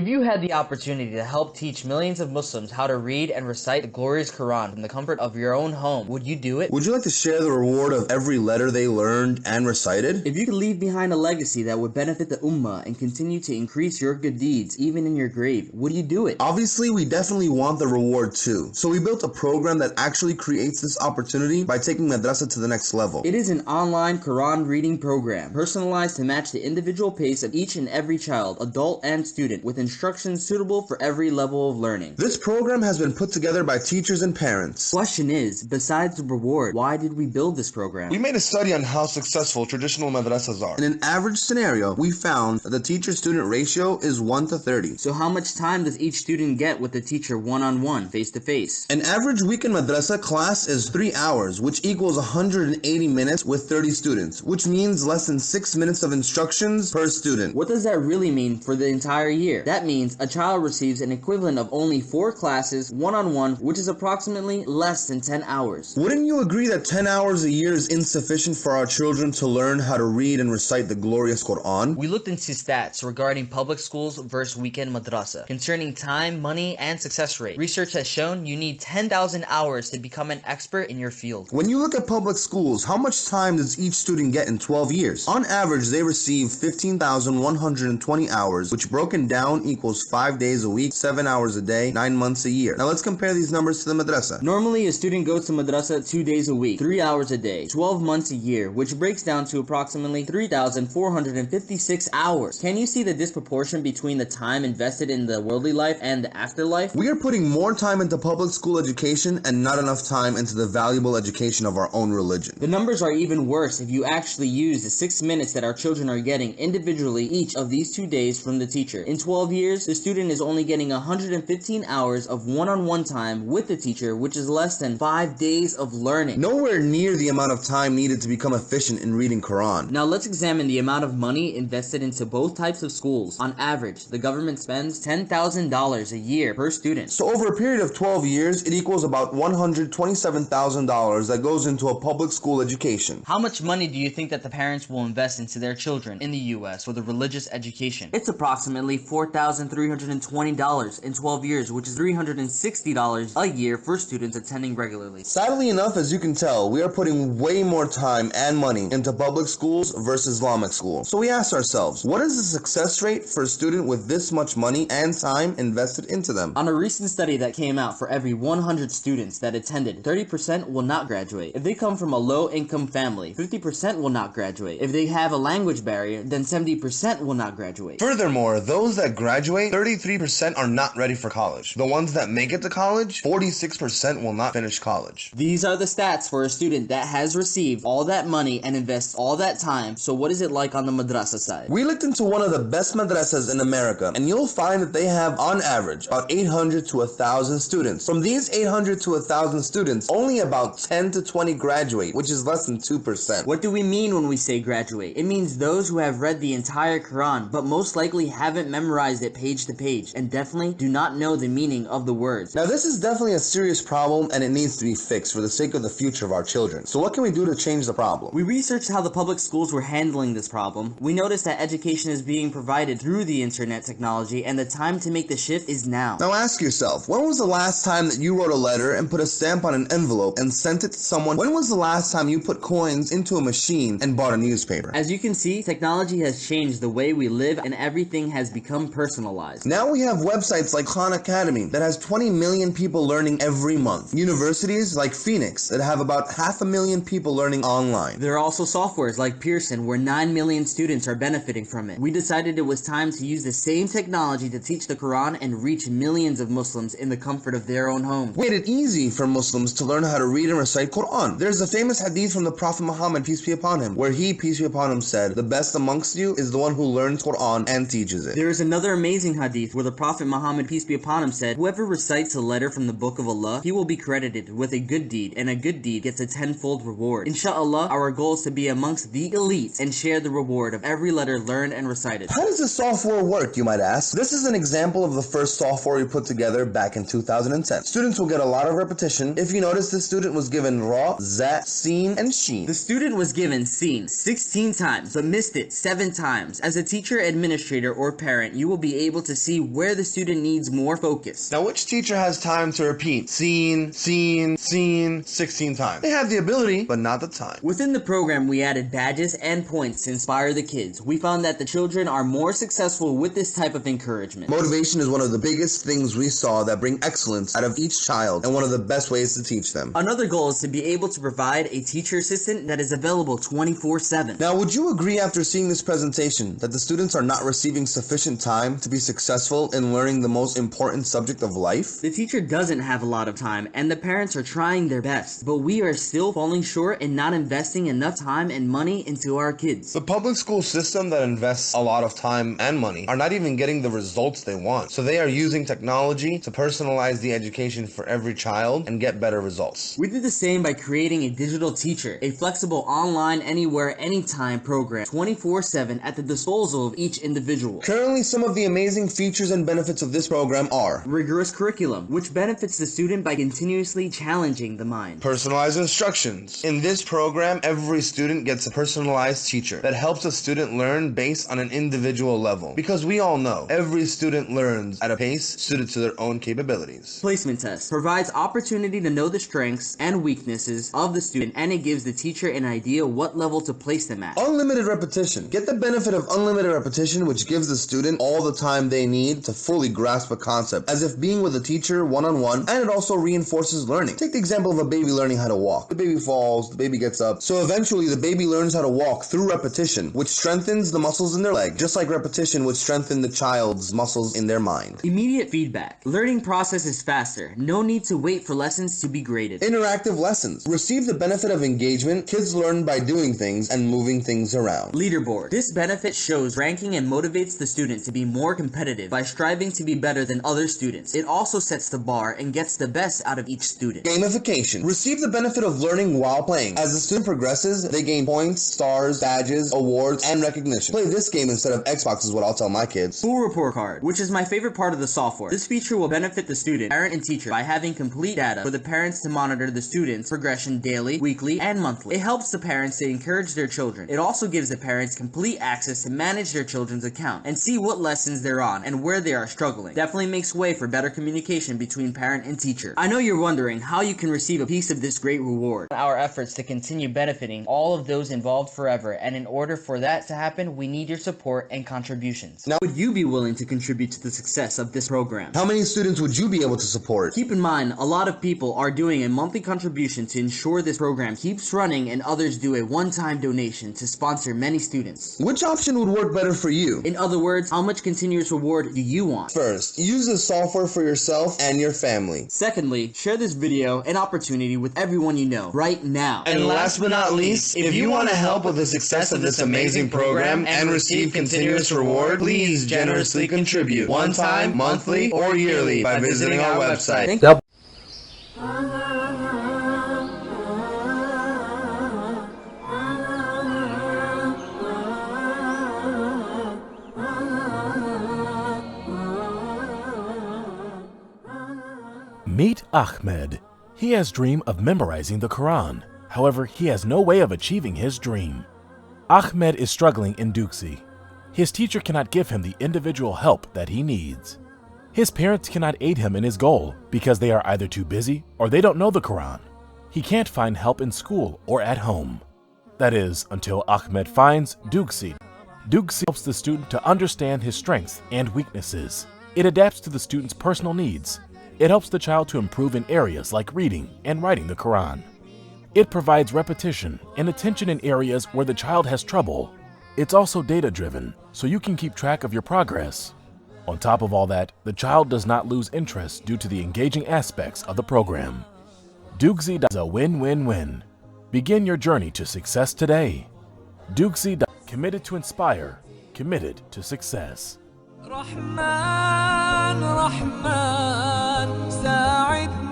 If you had the opportunity to help teach millions of Muslims how to read and recite the glorious Quran from the comfort of your own home, would you do it? Would you like to share the reward of every letter they learned and recited? If you could leave behind a legacy that would benefit the Ummah and continue to increase your good deeds even in your grave, would you do it? Obviously, we definitely want the reward too. So we built a program that actually creates this opportunity by taking madrasa to the next level. It is an online Quran reading program, personalized to match the individual pace of each and every child, adult and student, with instructions suitable for every level of learning. This program has been put together by teachers and parents. Question is, besides the reward, why did we build this program? We made a study on how successful traditional madrasas are. In an average scenario, we found that the teacher-student ratio is 1 to 30. So how much time does each student get with the teacher one-on-one, face-to-face? An average week in madrasa class is 3 hours, which equals 180 minutes with 30 students, which means less than 6 minutes of instructions per student. What does that really mean for the entire year? That means a child receives an equivalent of only 4 classes one-on-one, which is approximately less than 10 hours. Wouldn't you agree that 10 hours a year is insufficient for our children to learn how to read and recite the glorious Quran? We looked into stats regarding public schools versus weekend madrasa, concerning time, money, and success rate. Research has shown you need 10,000 hours to become an expert in your field. When you look at public schools, how much time does each student get in 12 years? On average, they receive 15,120 hours, which broken down equals 5 days a week, 7 hours a day, 9 months a year. Now let's compare these numbers to the madrasa. Normally, a student goes to madrasa 2 days a week, 3 hours a day, 12 months a year, which breaks down to approximately 3,456 hours. Can you see the disproportion between the time invested in the worldly life and the afterlife? We are putting more time into public school education and not enough time into the valuable education of our own religion. The numbers are even worse if you actually use the 6 minutes that our children are getting individually each of these 2 days from the teacher. In 12 years, the student is only getting 115 hours of one-on-one time with the teacher, which is less than 5 days of learning. Nowhere near the amount of time needed to become efficient in reading Quran. Now let's examine the amount of money invested into both types of schools. On average, the government spends $10,000 a year per student. So over a period of 12 years, it equals about $127,000 that goes into a public school education. How much money do you think that the parents will invest into their children in the US for the religious education? It's approximately $4,320 in 12 years, which is $360 a year for students attending regularly. Sadly enough, as you can tell, we are putting way more time and money into public schools versus Islamic schools. So we ask ourselves, what is the success rate for a student with this much money and time invested into them? On a recent study that came out, for every 100 students that attended, 30% will not graduate. If they come from a low-income family, 50% will not graduate. If they have a language barrier, then 70% will not graduate. Furthermore, those that graduate, 33% are not ready for college. The ones that make it to college, 46% will not finish college. These are the stats for a student that has received all that money and invests all that time. So what is it like on the madrasa side? We looked into one of the best madrasas in America, and you'll find that they have, on average, about 800 to 1,000 students. From these 800 to 1,000 students, only about 10 to 20 graduate, which is less than 2%. What do we mean when we say graduate? It means those who have read the entire Quran, but most likely haven't memorized it page to page, and definitely do not know the meaning of the words. Now this is definitely a serious problem, and it needs to be fixed for the sake of the future of our children. So what can we do to change the problem? We researched how the public schools were handling this problem. We noticed that education is being provided through the internet technology, and the time to make the shift is now. Now ask yourself, when was the last time that you wrote a letter and put a stamp on an envelope and sent it to someone? When was the last time you put coins into a machine and bought a newspaper? As you can see, technology has changed the way we live, and everything has become personalized. Now we have websites like Khan Academy that has 20 million people learning every month. Universities like Phoenix that have about 500,000 people learning online. There are also softwares like Pearson where 9 million students are benefiting from it. We decided it was time to use the same technology to teach the Quran and reach millions of Muslims in the comfort of their own homes. We made it easy for Muslims to learn how to read and recite Quran. There's a famous hadith from the Prophet Muhammad, peace be upon him, where he, peace be upon him, said, "The best amongst you is the one who learns Quran and teaches it." There is another amazing hadith where the Prophet Muhammad, peace be upon him, said, "Whoever recites a letter from the book of Allah, he will be credited with a good deed, and a good deed gets a tenfold reward." Inshallah, our goal is to be amongst the elites and share the reward of every letter learned and recited. How does this software work, you might ask? This is an example of the first software we put together back in 2010. Students will get a lot of repetition. If you notice, this student was given Ra, Za, Seen, and Sheen. The student was given Seen 16 times, but missed it 7 times. As a teacher, administrator, or parent, you will be able to see where the student needs more focus. Now, which teacher has time to repeat scene, scene, scene 16 times? They have the ability, but not the time. Within the program, we added badges and points to inspire the kids. We found that the children are more successful with this type of encouragement. Motivation is one of the biggest things we saw that bring excellence out of each child and one of the best ways to teach them. Another goal is to be able to provide a teacher assistant that is available 24/7. Now, would you agree after seeing this presentation that the students are not receiving sufficient time to be successful in learning the most important subject of life? The teacher doesn't have a lot of time, and the parents are trying their best, but we are still falling short in not investing enough time and money into our kids. The public school system that invests a lot of time and money are not even getting the results they want. So they are using technology to personalize the education for every child and get better results. We did the same by creating a digital teacher, a flexible online anywhere anytime program 24/7 at the disposal of each individual. Currently, some of the amazing features and benefits of this program are rigorous curriculum, which benefits the student by continuously challenging the mind. Personalized instructions. In this program, every student gets a personalized teacher that helps a student learn based on an individual level. Because we all know, every student learns at a pace suited to their own capabilities. Placement test provides opportunity to know the strengths and weaknesses of the student, and it gives the teacher an idea what level to place them at. Unlimited repetition. Get the benefit of unlimited repetition, which gives the student all the time they need to fully grasp a concept, as if being with a teacher one-on-one, and it also reinforces learning. Take the example of a baby learning how to walk. The baby falls, the baby gets up, so eventually the baby learns how to walk through repetition, which strengthens the muscles in their leg, just like repetition would strengthen the child's muscles in their mind. Immediate feedback. Learning process is faster. No need to wait for lessons to be graded. Interactive lessons. Receive the benefit of engagement. Kids learn by doing things and moving things around. Leaderboard. This benefit shows ranking and motivates the student to be more competitive by striving to be better than other students. It also sets the bar and gets the best out of each student. Gamification. Receive the benefit of learning while playing. As the student progresses, they gain points, stars, badges, awards, and recognition. Play this game instead of Xbox is what I'll tell my kids. Full report card, which is my favorite part of the software. This feature will benefit the student, parent, and teacher by having complete data for the parents to monitor the student's progression daily, weekly, and monthly. It helps the parents to encourage their children. It also gives the parents complete access to manage their children's account and see what lessons they're on and where they are struggling. Definitely makes way for better communication between parent and teacher. I know you're wondering how you can receive a piece of this great reward. Our efforts to continue benefiting all of those involved forever, and in order for that to happen, we need your support and contributions. Now, would you be willing to contribute to the success of this program? How many students would you be able to support? Keep in mind, a lot of people are doing a monthly contribution to ensure this program keeps running, and others do a one-time donation to sponsor many students. Which option would work better for you? In other words, how much continuous reward do you want? First, use the software for yourself and your family. Secondly, share this video and opportunity with everyone you know right now. And last but not least, if you want to help with the success of this amazing program and receive continuous reward, please generously contribute one time, monthly, or yearly by visiting our website. Thank you. Meet Ahmed. He has dream of memorizing the Quran. However, he has no way of achieving his dream. Ahmed is struggling in Duxi. His teacher cannot give him the individual help that he needs. His parents cannot aid him in his goal because they are either too busy or they don't know the Quran. He can't find help in school or at home. That is, until Ahmed finds Duxi. Duxi helps the student to understand his strengths and weaknesses. It adapts to the student's personal needs. It helps the child to improve in areas like reading and writing the Quran. It provides repetition and attention in areas where the child has trouble. It's also data-driven, so you can keep track of your progress. On top of all that, the child does not lose interest due to the engaging aspects of the program. Duxi is a win-win-win. Begin your journey to success today. Duxi, committed to inspire, committed to success. رحمن رحمن ساعدنا